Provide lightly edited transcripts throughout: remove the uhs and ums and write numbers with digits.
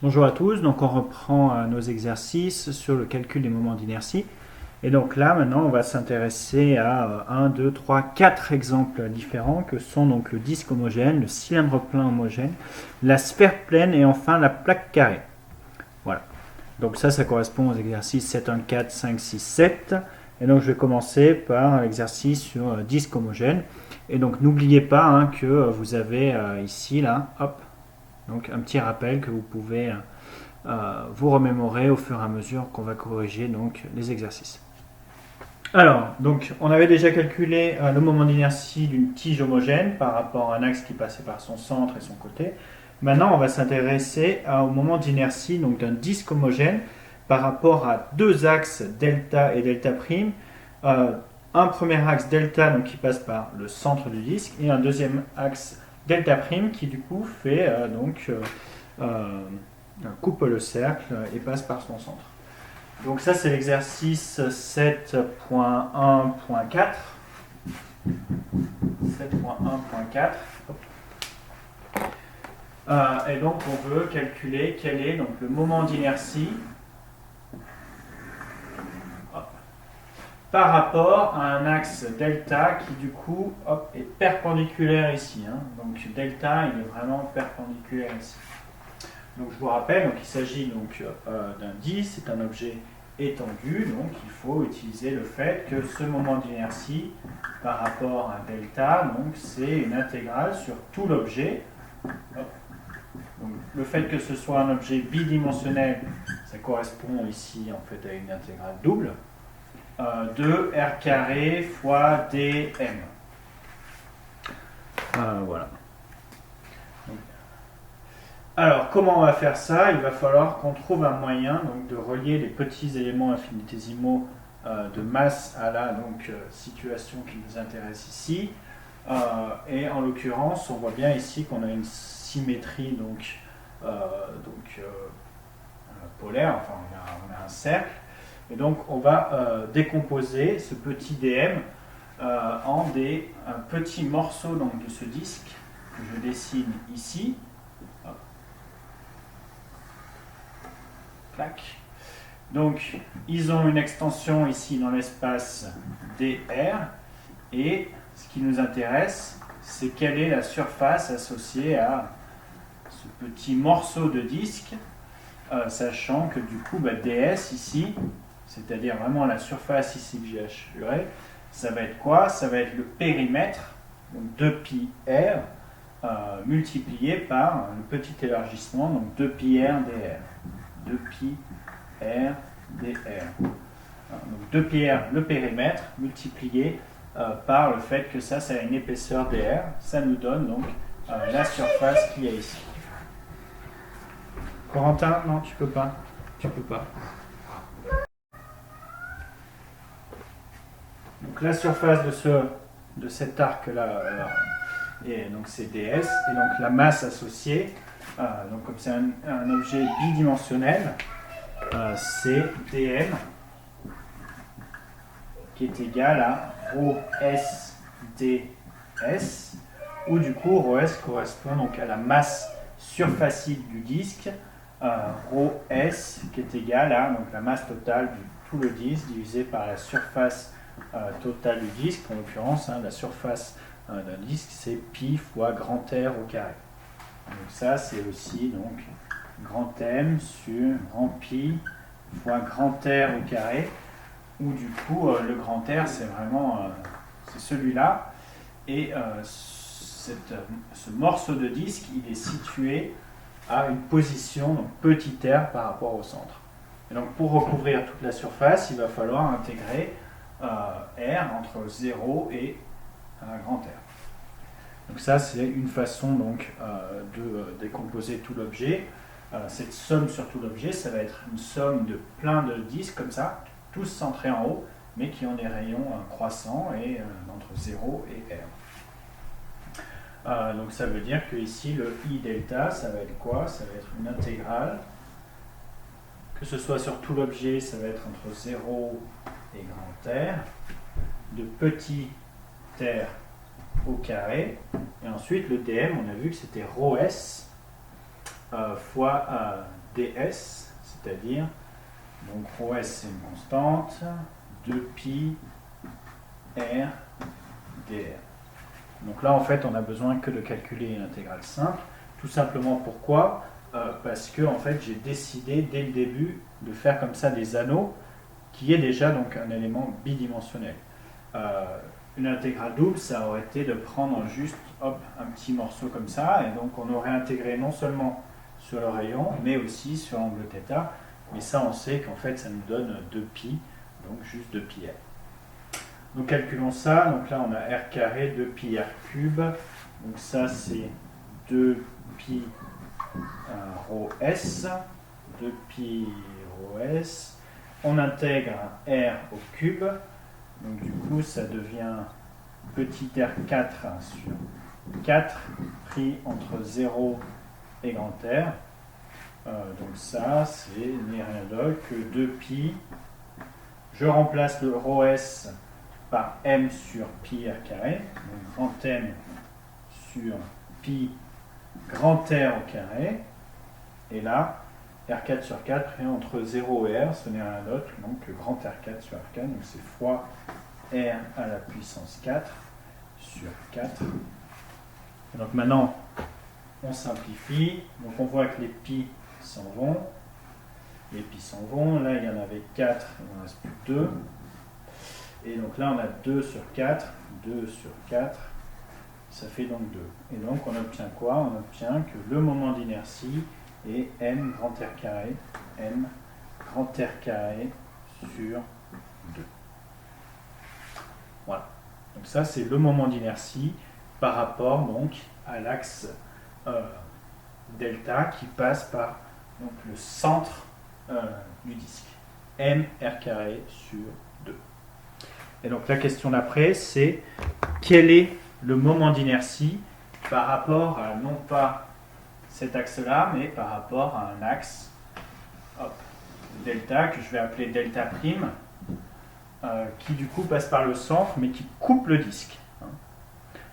Bonjour à tous, donc on reprend nos exercices sur le calcul des moments d'inertie. Et donc là, maintenant, on va s'intéresser à 1, 2, 3, 4 exemples différents que sont donc le disque homogène, le cylindre plein homogène, la sphère pleine et enfin la plaque carrée. Voilà. Donc ça correspond aux exercices 7, 1, 4, 5, 6, 7. Et donc je vais commencer par l'exercice sur disque homogène. Et donc n'oubliez pas que vous avez ici, là, hop, donc un petit rappel que vous pouvez vous remémorer au fur et à mesure qu'on va corriger donc les exercices. Alors, donc on avait déjà calculé le moment d'inertie d'une tige homogène par rapport à un axe qui passait par son centre et son côté. Maintenant, on va s'intéresser au moment d'inertie donc d'un disque homogène par rapport à deux axes delta et delta prime. Un premier axe delta donc, qui passe par le centre du disque et un deuxième axe delta prime qui du coup fait coupe le cercle et passe par son centre. Donc ça c'est l'exercice 7.1.4. 7.1.4. Et donc on veut calculer quel est donc le moment d'inertie par rapport à un axe delta qui du coup est perpendiculaire ici. Donc delta il est vraiment perpendiculaire ici. Donc je vous rappelle, donc, il s'agit donc d'un disque, c'est un objet étendu, donc il faut utiliser le fait que ce moment d'inertie par rapport à delta, donc c'est une intégrale sur tout l'objet. Le fait que ce soit un objet bidimensionnel, ça correspond ici en fait à une intégrale double de r carré fois dm. Voilà. Alors, comment on va faire ça? Il va falloir qu'on trouve un moyen donc, de relier les petits éléments infinitésimaux de masse à la situation qui nous intéresse ici. Et en l'occurrence, on voit bien ici qu'on a une symétrie polaire, enfin on a un cercle. Et donc on va décomposer ce petit dm en des petits morceaux donc, de ce disque que je dessine ici. Donc, ils ont une extension ici dans l'espace dr, et ce qui nous intéresse, c'est quelle est la surface associée à ce petit morceau de disque, sachant que du coup, ds ici, c'est-à-dire vraiment la surface ici que j'ai assurée, ça va être quoi? Ça va être le périmètre, donc 2πr, multiplié par le petit élargissement, donc 2πr dr. 2πr dr. Donc 2πr le périmètre multiplié par le fait que ça a une épaisseur dr, ça nous donne donc la surface qu'il y a ici. Corentin, non, tu peux pas. Tu peux pas. Donc la surface de cet arc-là, et donc c'est ds, et donc la masse associée, donc comme c'est un objet bidimensionnel, c'est dm qui est égal à ρs ds, où du coup ρs correspond donc à la masse surfacique du disque, ρs qui est égal à donc, la masse totale de tout le disque divisé par la surface totale du disque. En l'occurrence, la surface d'un disque, c'est pi fois grand R au carré. Donc ça, c'est aussi donc grand M sur grand pi fois grand R au carré, où du coup, le grand R, c'est vraiment c'est celui-là. Et ce morceau de disque, il est situé à une position donc, petit r par rapport au centre. Et donc pour recouvrir toute la surface, il va falloir intégrer r entre 0 et grand R. Donc ça, c'est une façon donc, de décomposer tout l'objet. Cette somme sur tout l'objet, ça va être une somme de plein de disques comme ça, tous centrés en haut, mais qui ont des rayons croissants et entre 0 et R. Donc ça veut dire que ici, le I delta, ça va être quoi? Ça va être une intégrale. Que ce soit sur tout l'objet, ça va être entre 0 et grand R, de petit r au carré, et ensuite le dm, on a vu que c'était ρs fois ds, c'est-à-dire, donc rho s c'est une constante, 2pi r dr. Donc là, en fait, on n'a besoin que de calculer une intégrale simple. Tout simplement pourquoi parce que en fait, j'ai décidé dès le début de faire comme ça des anneaux qui est déjà donc un élément bidimensionnel. Une intégrale double, ça aurait été de prendre juste hop, un petit morceau comme ça, et donc on aurait intégré non seulement sur le rayon, mais aussi sur l'angle θ. Mais ça, on sait qu'en fait, ça nous donne 2pi, donc juste 2pi r. Donc calculons ça, donc là on a r carré, 2pi r cube, donc ça c'est 2pi rho s, 2pi rho s, on intègre r au cube, donc du coup ça devient petit r4 sur 4 pris entre 0 et grand R, donc ça c'est ni rien d'autre que 2pi, je remplace le rho s par m sur pi r carré, donc grand M sur pi grand R au carré, et là, R4 sur 4 est entre 0 et R, ce n'est rien d'autre, donc grand R4 sur R4, donc c'est fois R à la puissance 4 sur 4. Et donc maintenant, on simplifie, donc on voit que les pi s'en vont, là il y en avait 4, il ne reste plus que 2. Et donc là, on a 2 sur 4, 2 sur 4, ça fait donc 2. Et donc, on obtient quoi? On obtient que le moment d'inertie est m grand R carré sur 2. Voilà. Donc ça, c'est le moment d'inertie par rapport donc à l'axe delta qui passe par donc, le centre du disque. M R carré sur 2. Et donc la question d'après, c'est quel est le moment d'inertie par rapport à non pas cet axe-là, mais par rapport à un axe delta que je vais appeler delta prime, qui du coup passe par le centre, mais qui coupe le disque.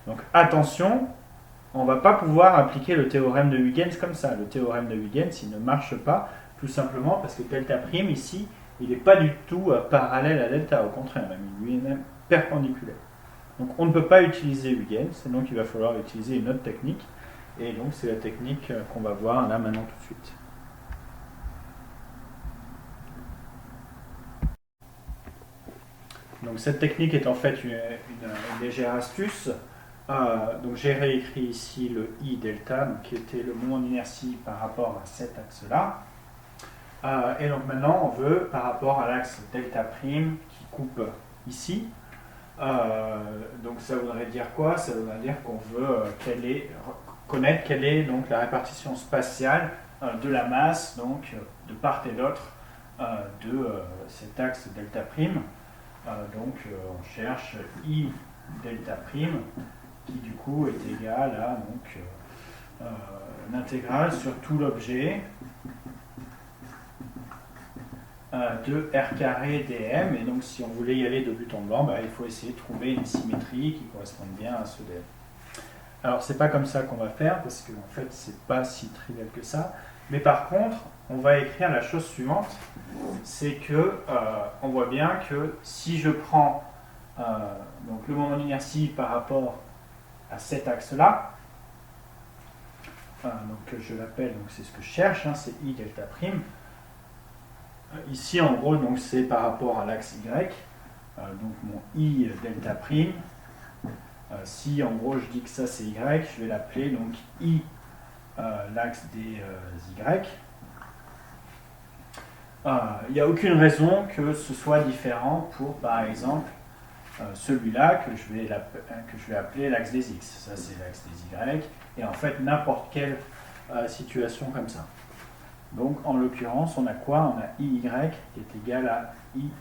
Donc attention, on ne va pas pouvoir appliquer le théorème de Huygens comme ça. Le théorème de Huygens, il ne marche pas, tout simplement parce que delta prime ici, il n'est pas du tout parallèle à delta, au contraire, même, il lui est même perpendiculaire. Donc on ne peut pas utiliser Huygens, et donc il va falloir utiliser une autre technique, et donc c'est la technique qu'on va voir là maintenant tout de suite. Donc cette technique est en fait une légère astuce. Donc j'ai réécrit ici le I delta, donc, qui était le moment d'inertie par rapport à cet axe-là. Et donc maintenant, on veut, par rapport à l'axe delta prime qui coupe ici, donc ça voudrait dire quoi? Ça voudrait dire qu'on veut connaître quelle est donc la répartition spatiale de la masse, donc de part et d'autre de cet axe delta prime. Donc on cherche I delta prime qui du coup est égal à donc, l'intégrale sur tout l'objet de r carré dm, et donc si on voulait y aller de but en blanc, il faut essayer de trouver une symétrie qui corresponde bien à ce dm. Alors c'est pas comme ça qu'on va faire, parce que en fait c'est pas si trivial que ça, mais par contre on va écrire la chose suivante, c'est que on voit bien que si je prends donc le moment d'inertie par rapport à cet axe là, donc je l'appelle, donc c'est ce que je cherche, c'est I delta prime. Ici, en gros, donc c'est par rapport à l'axe Y, donc mon I delta prime. Si en gros je dis que ça c'est Y, je vais l'appeler donc I l'axe des Y. Il n'y a aucune raison que ce soit différent pour, par exemple, celui-là que je vais appeler l'axe des X. Ça c'est l'axe des Y, et en fait n'importe quelle situation comme ça. Donc, en l'occurrence, on a quoi? On a IY qui est égal à IX.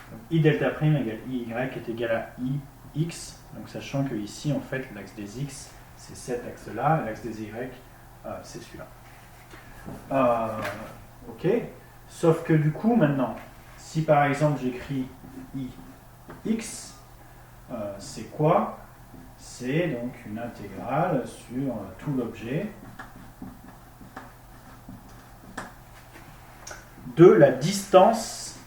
Donc, I delta prime égale IY qui est égal à IX. Donc, sachant que ici, en fait, l'axe des X, c'est cet axe-là, et l'axe des Y, c'est celui-là. Ok. Sauf que du coup, maintenant, si par exemple j'écris IX, c'est quoi? C'est donc une intégrale sur tout l'objet de la distance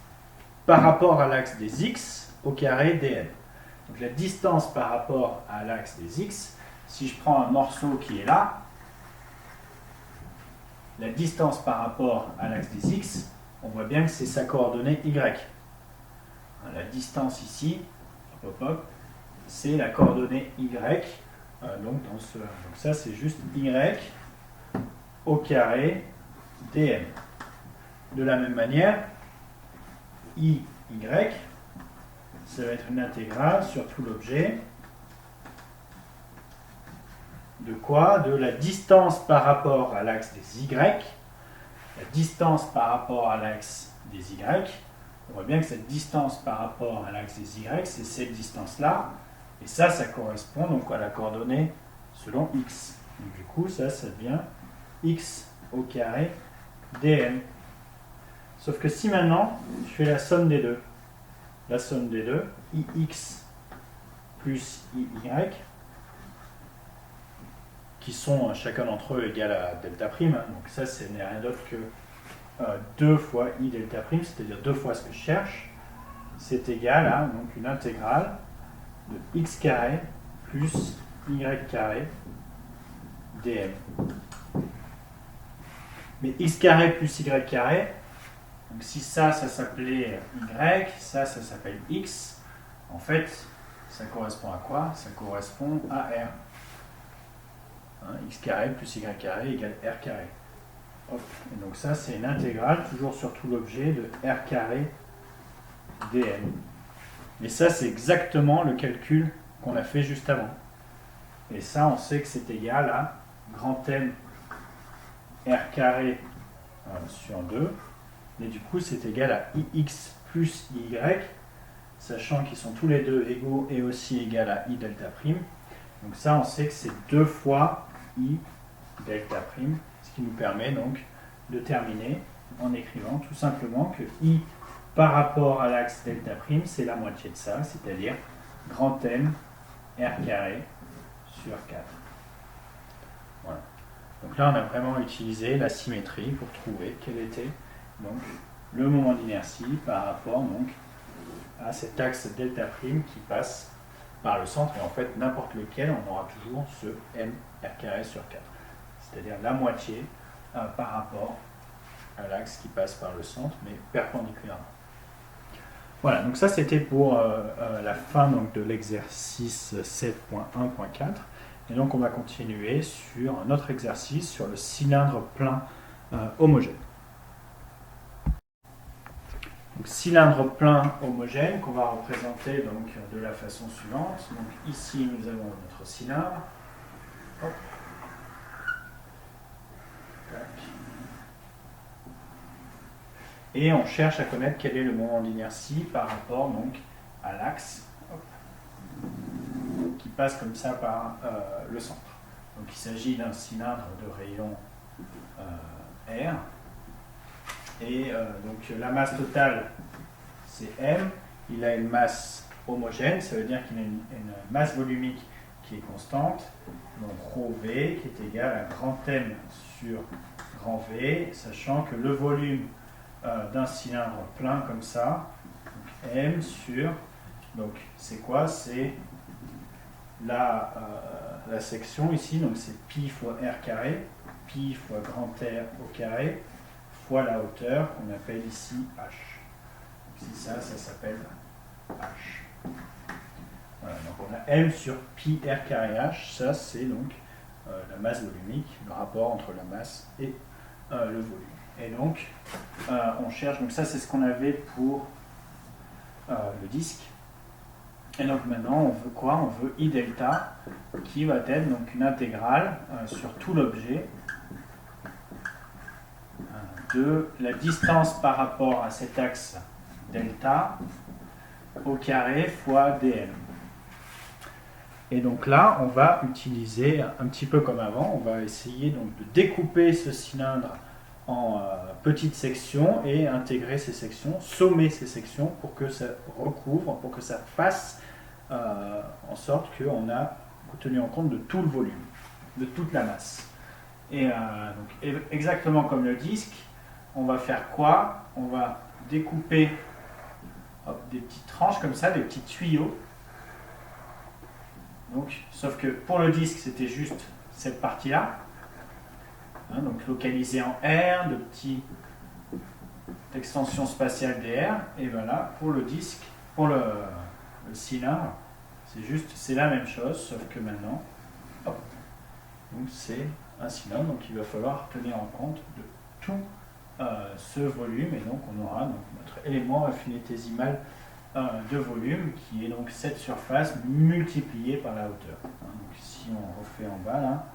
par rapport à l'axe des x au carré dn. Donc la distance par rapport à l'axe des x, si je prends un morceau qui est là, la distance par rapport à l'axe des x, on voit bien que c'est sa coordonnée y. La distance ici, hop, hop, hop, c'est la coordonnée y. Donc ça c'est juste y au carré dn. De la même manière, iy, ça va être une intégrale sur tout l'objet. De quoi? De la distance par rapport à l'axe des y. La distance par rapport à l'axe des y. On voit bien que cette distance par rapport à l'axe des y, c'est cette distance-là. Et ça correspond donc à la coordonnée selon x. Donc, du coup, ça devient x au carré dn. Sauf que si maintenant, je fais la somme des deux, ix plus iy, qui sont chacun d'entre eux égal à delta prime, donc ça, ce n'est rien d'autre que 2 fois i delta prime, c'est-à-dire 2 fois ce que je cherche, c'est égal à donc, une intégrale de x carré plus y carré dm. Mais x carré plus y carré, donc si ça s'appelait y, ça s'appelle x, en fait, ça correspond à quoi? Ça correspond à r. X carré plus y carré égale r carré. Hop. Et donc ça, c'est une intégrale, toujours sur tout l'objet, de r carré dn. Et ça, c'est exactement le calcul qu'on a fait juste avant. Et ça, on sait que c'est égal à grand M r carré sur 2. Et du coup, c'est égal à ix plus y, sachant qu'ils sont tous les deux égaux et aussi égal à i delta prime. Donc ça, on sait que c'est 2 fois i delta prime, ce qui nous permet donc de terminer en écrivant tout simplement que i par rapport à l'axe delta prime, c'est la moitié de ça, c'est-à-dire grand M r carré sur 4. Voilà. Donc là, on a vraiment utilisé la symétrie pour trouver quel était donc le moment d'inertie par rapport donc à cet axe delta prime qui passe par le centre, et en fait n'importe lequel, on aura toujours ce m r carré sur 4, c'est-à-dire la moitié par rapport à l'axe qui passe par le centre, mais perpendiculairement. Voilà, donc ça c'était pour la fin donc, de l'exercice 7.1.4, et donc on va continuer sur un autre exercice sur le cylindre plein homogène. Donc, cylindre plein homogène qu'on va représenter donc, de la façon suivante. Donc, ici, nous avons notre cylindre. Hop. Et on cherche à connaître quel est le moment d'inertie par rapport donc, à l'axe qui passe comme ça par le centre. Donc, il s'agit d'un cylindre de rayon R. Et donc la masse totale, c'est M. Il a une masse homogène, ça veut dire qu'il a une masse volumique qui est constante. Donc ρV qui est égal à grand M sur grand V, sachant que le volume d'un cylindre plein comme ça, donc M sur, donc c'est quoi? C'est la section ici, donc c'est pi fois R carré, pi fois grand R au carré, fois la hauteur qu'on appelle ici h. Donc ici ça s'appelle h. Voilà, donc on a m sur pi r carré h, ça c'est donc la masse volumique, le rapport entre la masse et le volume. Et donc on cherche, donc ça c'est ce qu'on avait pour le disque. Et donc maintenant on veut quoi? On veut I delta qui va être donc une intégrale sur tout l'objet de la distance par rapport à cet axe delta au carré fois dm. Et donc là, on va utiliser un petit peu comme avant, on va essayer donc de découper ce cylindre en petites sections et intégrer ces sections, sommer ces sections pour que ça recouvre, pour que ça fasse en sorte qu'on a tenu en compte de tout le volume, de toute la masse. Et donc exactement comme le disque, on va faire quoi? On va découper des petites tranches comme ça, des petits tuyaux. Donc, sauf que pour le disque, c'était juste cette partie-là. Hein, donc localisé en R, de petites extensions spatiales dr. Et voilà, pour le disque, pour le cylindre, c'est la même chose, sauf que maintenant, hop, donc c'est un cylindre, donc il va falloir tenir en compte de tout ce volume, et donc on aura donc notre élément infinitésimal de volume, qui est donc cette surface multipliée par la hauteur. Hein, donc si on refait en bas, là,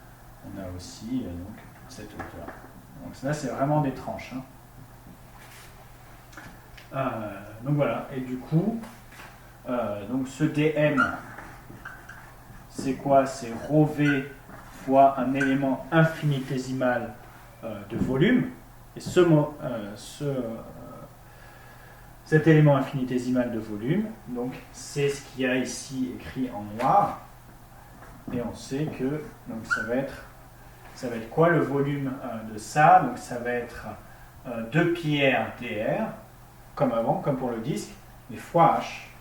on a aussi donc toute cette hauteur. Donc là, c'est vraiment des tranches. Hein. Donc voilà, et du coup, donc ce dm, c'est quoi? C'est ρv fois un élément infinitésimal de volume. Et cet élément infinitésimal de volume, donc c'est ce qu'il y a ici écrit en noir. Et on sait que donc ça va être quoi le volume de ça? Donc ça va être 2πr dr, comme avant, comme pour le disque, mais fois h.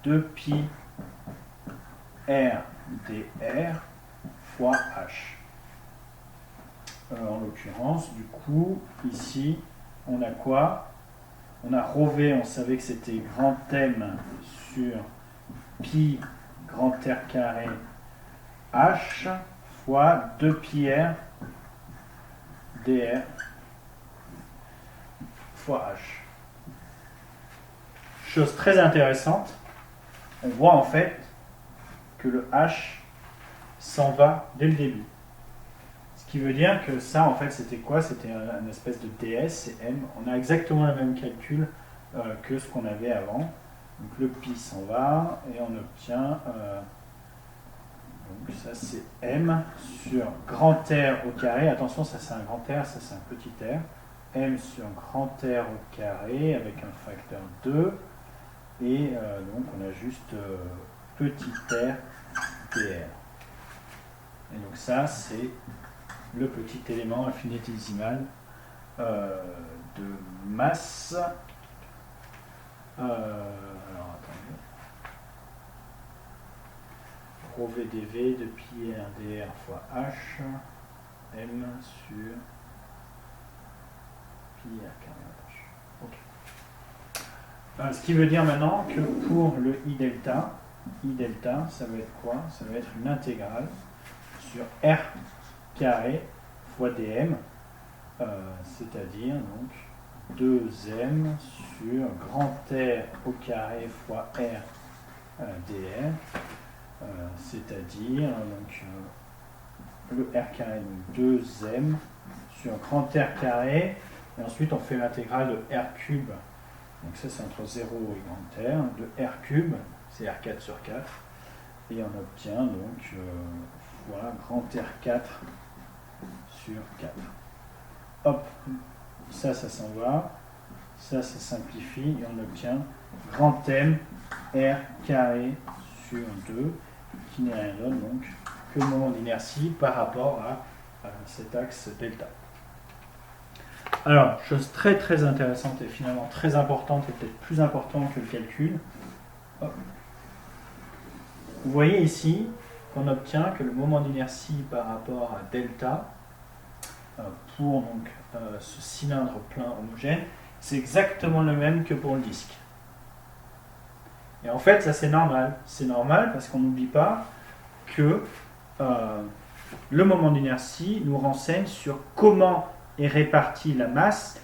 2πr dr fois h. En l'occurrence, du coup, ici, on a quoi? On a ρv, on savait que c'était grand M sur pi grand R carré h fois 2πr dr fois h. Chose très intéressante, on voit en fait que le h s'en va dès le début. Ce qui veut dire que ça, en fait, c'était quoi? C'était une espèce de ds et m. On a exactement le même calcul que ce qu'on avait avant. Donc le pi s'en va et on obtient, donc ça c'est m sur grand R au carré. Attention, ça c'est un grand R, ça c'est un petit r. M sur grand R au carré avec un facteur 2. Et donc on a juste petit r dr. Et donc ça c'est le petit élément infinitésimal de masse. Alors attendez. ρv dv de pi r dr fois h m sur pi r carré h. Ok. Ce qui veut dire maintenant que pour le I delta, ça va être quoi? Ça va être une intégrale sur r carré fois dm, c'est-à-dire donc 2m sur grand R au carré fois r dr, c'est-à-dire donc le r carré, donc 2m sur grand R carré, et ensuite on fait l'intégrale de r cube, donc ça c'est entre 0 et grand R, de r cube, c'est r4 sur 4, et on obtient donc fois grand R4 sur 4. Hop, ça s'en va, ça simplifie, et on obtient grand M R carré sur 2, qui n'est rien d'autre donc que le moment d'inertie par rapport à cet axe delta. Alors, chose très très intéressante et finalement très importante, et peut-être plus importante que le calcul. Hop. Vous voyez ici qu'on obtient que le moment d'inertie par rapport à delta pour donc, ce cylindre plein homogène, c'est exactement le même que pour le disque. Et en fait, ça c'est normal. C'est normal parce qu'on n'oublie pas que le moment d'inertie nous renseigne sur comment est répartie la masse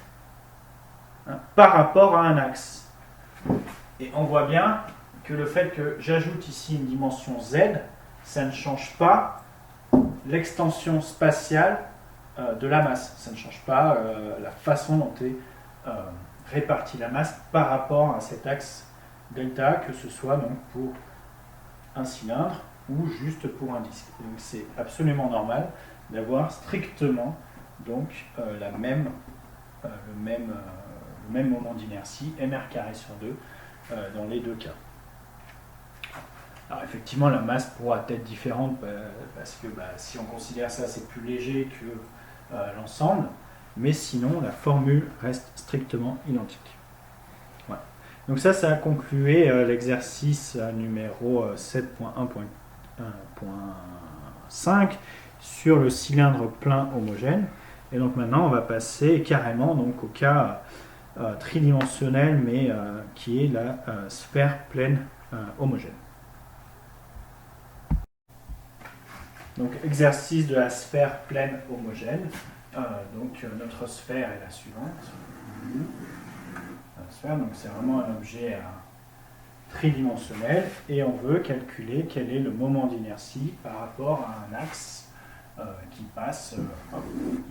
par rapport à un axe. Et on voit bien que le fait que j'ajoute ici une dimension z, ça ne change pas l'extension spatiale de la masse. Ça ne change pas la façon dont est répartie la masse par rapport à cet axe delta, que ce soit donc pour un cylindre ou juste pour un disque. Donc c'est absolument normal d'avoir strictement donc le même moment d'inertie, mr carré sur 2, dans les deux cas. Alors effectivement, la masse pourra être différente parce que si on considère ça, c'est plus léger que l'ensemble, mais sinon la formule reste strictement identique. Voilà. Donc ça a conclué l'exercice numéro 7.1.5 sur le cylindre plein homogène. Et donc maintenant on va passer carrément donc, au cas tridimensionnel, mais qui est la sphère pleine homogène. Donc exercice de la sphère pleine homogène. Donc notre sphère est la suivante. La sphère, donc c'est vraiment un objet tridimensionnel et on veut calculer quel est le moment d'inertie par rapport à un axe qui passe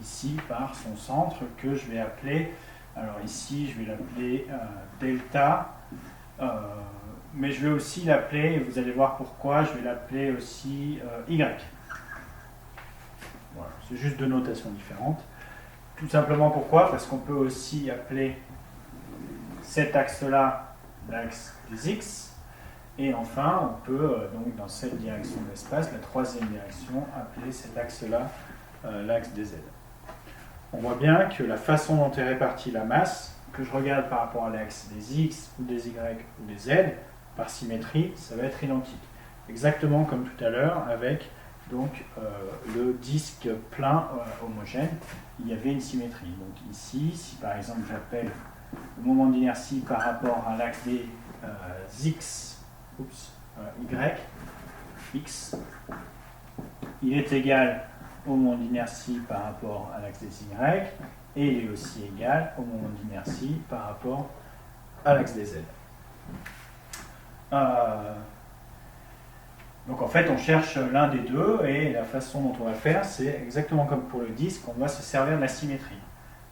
ici par son centre que je vais appeler, alors ici je vais l'appeler delta, mais je vais aussi l'appeler, et vous allez voir pourquoi, je vais l'appeler aussi y. Voilà, c'est juste deux notations différentes. Tout simplement pourquoi? Parce qu'on peut aussi appeler cet axe-là l'axe des x, et enfin on peut donc dans cette direction de l'espace, la troisième direction, appeler cet axe-là l'axe des z. On voit bien que la façon dont est répartie la masse, que je regarde par rapport à l'axe des x ou des y ou des z, par symétrie, ça va être identique. Exactement comme tout à l'heure avec donc, le disque plein homogène, il y avait une symétrie. Donc ici, si par exemple j'appelle le moment d'inertie par rapport à l'axe des x, y, x, il est égal au moment d'inertie par rapport à l'axe des y, et il est aussi égal au moment d'inertie par rapport à l'axe des z. Donc en fait, on cherche l'un des deux, et la façon dont on va faire, c'est exactement comme pour le disque, on va se servir de la symétrie.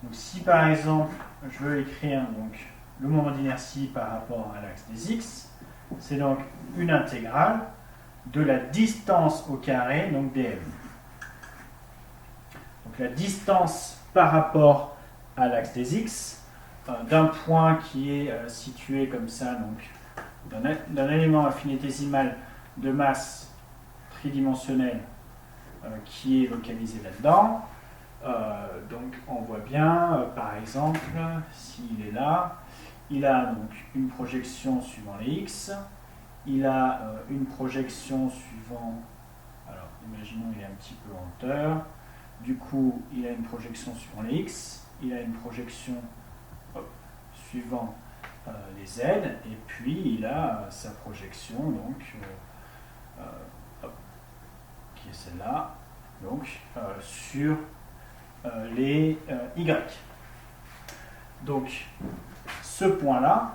Donc si par exemple, je veux écrire donc, le moment d'inertie par rapport à l'axe des x, c'est donc une intégrale de la distance au carré, donc dm. Donc la distance par rapport à l'axe des x, d'un point qui est situé comme ça, donc d'un élément infinitésimal de masse tridimensionnelle qui est localisé là-dedans. Donc on voit bien, par exemple, s'il est là, il a donc une projection suivant les x, il a une projection suivant, alors imaginons il est un petit peu en hauteur, du coup il a une projection suivant les x, il a une projection suivant les z, et puis il a sa projection donc qui est celle-là, donc sur les y. Donc ce point-là,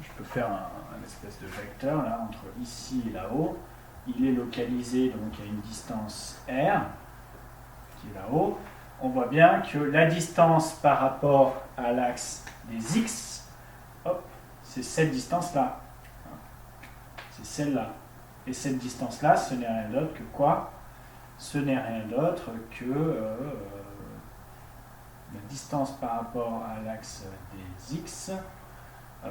je peux faire un espèce de vecteur là entre ici et là-haut, il est localisé donc à une distance r qui est là-haut. On voit bien que la distance par rapport à l'axe des x, c'est cette distance-là. C'est celle-là. Et cette distance-là, ce n'est rien d'autre que quoi? Ce n'est rien d'autre que la distance par rapport à l'axe des x,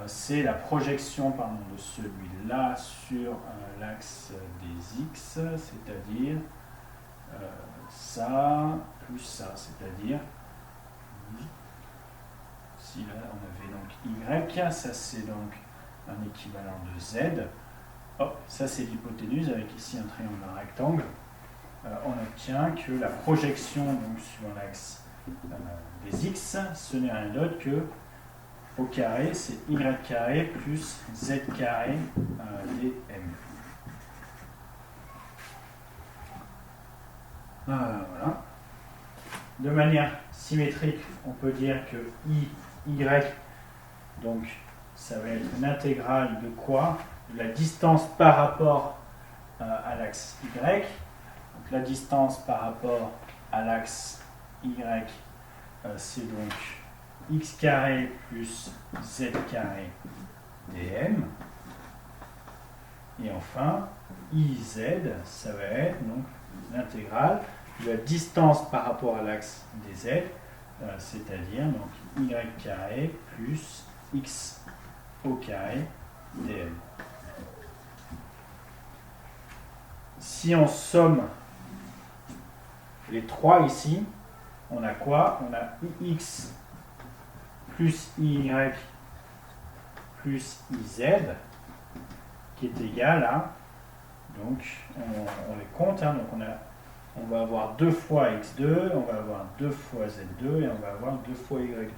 c'est la projection de celui-là sur l'axe des x, c'est-à-dire ça plus ça, c'est-à-dire si là on avait donc y, ça c'est donc un équivalent de z. Ça c'est l'hypoténuse avec ici un triangle, un rectangle. On obtient que la projection donc, sur l'axe des x, ce n'est rien d'autre que au carré, c'est y carré plus z carré dm. Voilà. De manière symétrique, on peut dire que y, donc ça va être une intégrale de quoi? De la distance par rapport à l'axe y. Donc la distance par rapport à l'axe y, c'est donc x carré plus z carré dm. Et enfin, iz, ça va être donc l'intégrale de la distance par rapport à l'axe des z, c'est-à-dire donc y carré plus x au carré dm. Si on somme les trois ici, on a quoi? On a ix plus iy plus iz qui est égal à, donc on les compte, hein, donc on va avoir 2 fois x2, on va avoir 2 fois z2 et on va avoir 2 fois y2.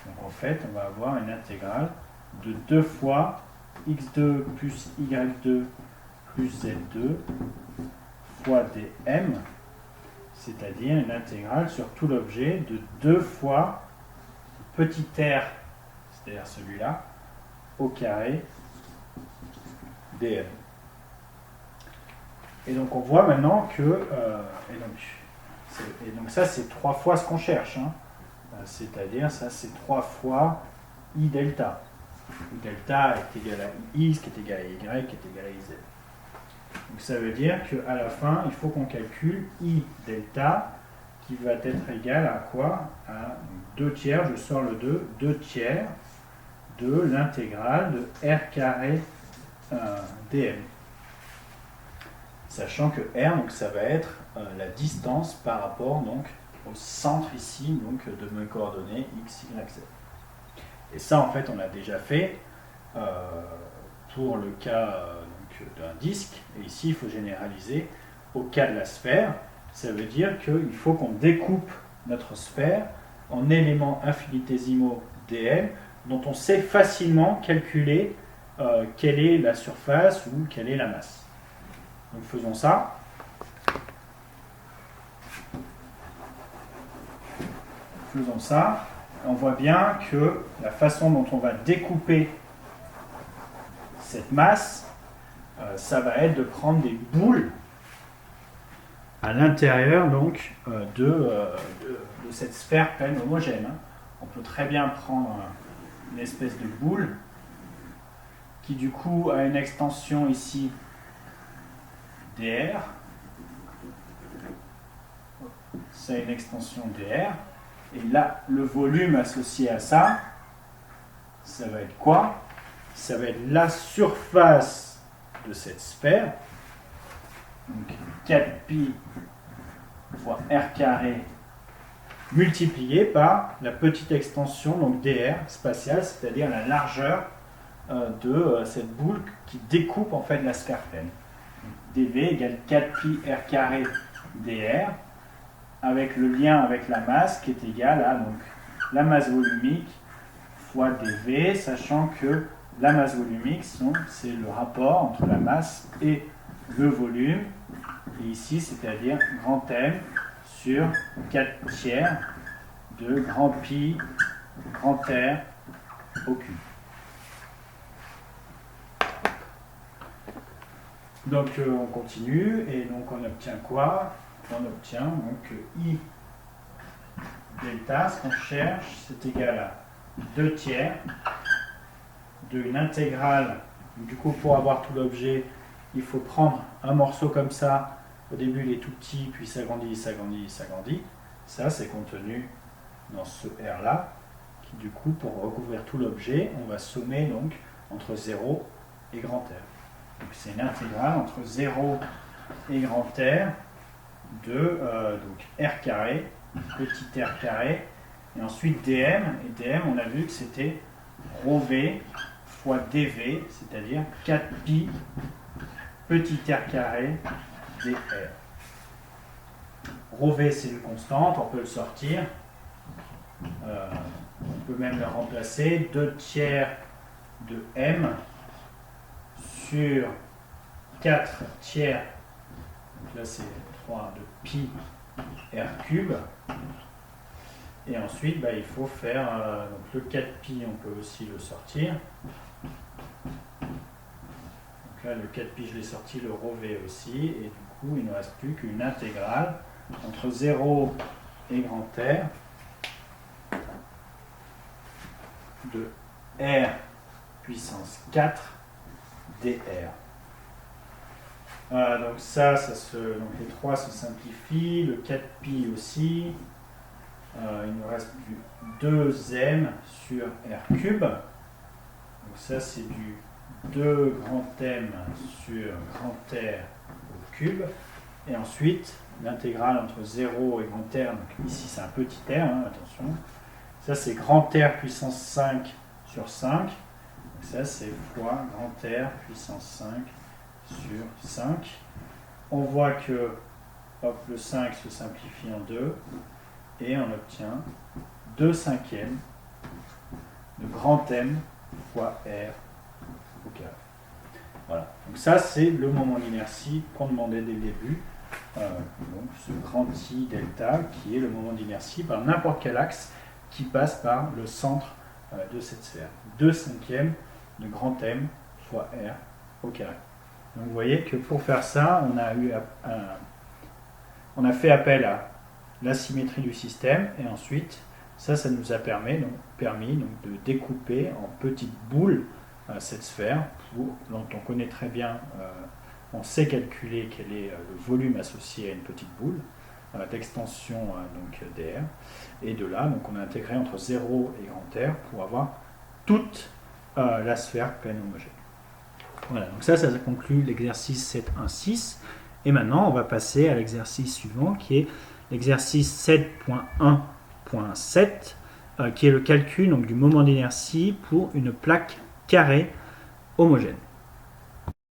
Donc en fait, on va avoir une intégrale de 2 fois x2 plus y2 plus z2 fois dm, c'est-à-dire une intégrale sur tout l'objet de 2 fois petit r, c'est-à-dire celui-là, au carré dm. Et donc on voit maintenant que, et donc ça c'est 3 fois ce qu'on cherche, hein. C'est-à-dire ça c'est 3 fois i delta. I delta est égal à i, qui est égal à y, qui est égal à iz. Donc ça veut dire qu'à la fin, il faut qu'on calcule i delta, qui va être égal à quoi? À 2 tiers, je sors le 2 tiers de l'intégrale de r carré dm. Sachant que r, donc, ça va être la distance par rapport donc, au centre ici donc, de mes coordonnées x, y, z. Et ça, en fait, on l'a déjà fait pour le cas d'un disque. Et ici, il faut généraliser au cas de la sphère. Ça veut dire qu'il faut qu'on découpe notre sphère en éléments infinitésimaux dm dont on sait facilement calculer quelle est la surface ou quelle est la masse. Donc faisons ça. Faisons ça. On voit bien que la façon dont on va découper cette masse, ça va être de prendre des boules à l'intérieur donc de cette sphère pleine homogène. On peut très bien prendre une espèce de boule qui du coup a une extension ici dr. C'est une extension dr. Et là, le volume associé à ça, ça va être quoi? Ça va être la surface de cette sphère. Donc 4pi fois r carré multiplié par la petite extension donc dr spatiale, c'est-à-dire la largeur de cette boule qui découpe en fait la sphère pleine. dv égale 4pi r carré dr avec le lien avec la masse qui est égal à donc, la masse volumique fois dv, sachant que la masse volumique, c'est le rapport entre la masse et le volume, et ici c'est-à-dire grand M sur 4 tiers de grand pi grand R au cube. Donc on continue et donc on obtient quoi? On obtient donc I delta, ce qu'on cherche, c'est égal à 2 tiers d'une intégrale. Du coup, pour avoir tout l'objet, il faut prendre un morceau comme ça. Au début, il est tout petit, puis il s'agrandit, il s'agrandit, il s'agrandit. Ça, c'est contenu dans ce R-là, qui du coup, pour recouvrir tout l'objet, on va sommer donc entre 0 et grand R. Donc c'est une intégrale entre 0 et grand R de donc R carré, petit r carré, et ensuite dm, et dm on a vu que c'était ρv fois dv, c'est-à-dire 4pi petit r carré dr. ρv c'est une constante, on peut le sortir, on peut même le remplacer, 2 tiers de m sur 4 tiers, donc là c'est 3 de pi r cube, et ensuite il faut faire donc le 4pi, on peut aussi le sortir, donc là le 4pi je l'ai sorti, le ρv aussi, et du coup il ne reste plus qu'une intégrale entre 0 et grand R de r puissance 4 dr. Donc donc les 3 se simplifient, le 4pi aussi, il nous reste du 2m sur r cube, donc ça c'est du 2 grand M sur grand R au cube, et ensuite l'intégrale entre 0 et grand R, donc ici c'est un petit r, hein, attention. Ça c'est grand R puissance 5 sur 5. Donc ça c'est fois grand R puissance 5 sur 5. On voit que hop, le 5 se simplifie en 2 et on obtient 2 cinquièmes de grand M fois R au carré. Voilà. Donc ça c'est le moment d'inertie qu'on demandait dès le début. Donc ce grand I delta qui est le moment d'inertie par n'importe quel axe qui passe par le centre de cette sphère. 2 cinquièmes de grand M fois R au carré. Donc vous voyez que pour faire ça, on a fait appel à la symétrie du système et ensuite ça nous a permis de découper en petites boules cette sphère dont on connaît très bien, on sait calculer quel est le volume associé à une petite boule d'extension dr, et de là donc on a intégré entre 0 et grand R pour avoir toute la sphère pleine homogène. Voilà, donc ça conclut l'exercice 7.1.6 et maintenant on va passer à l'exercice suivant qui est l'exercice 7.1.7 qui est le calcul donc, du moment d'inertie pour une plaque carrée homogène.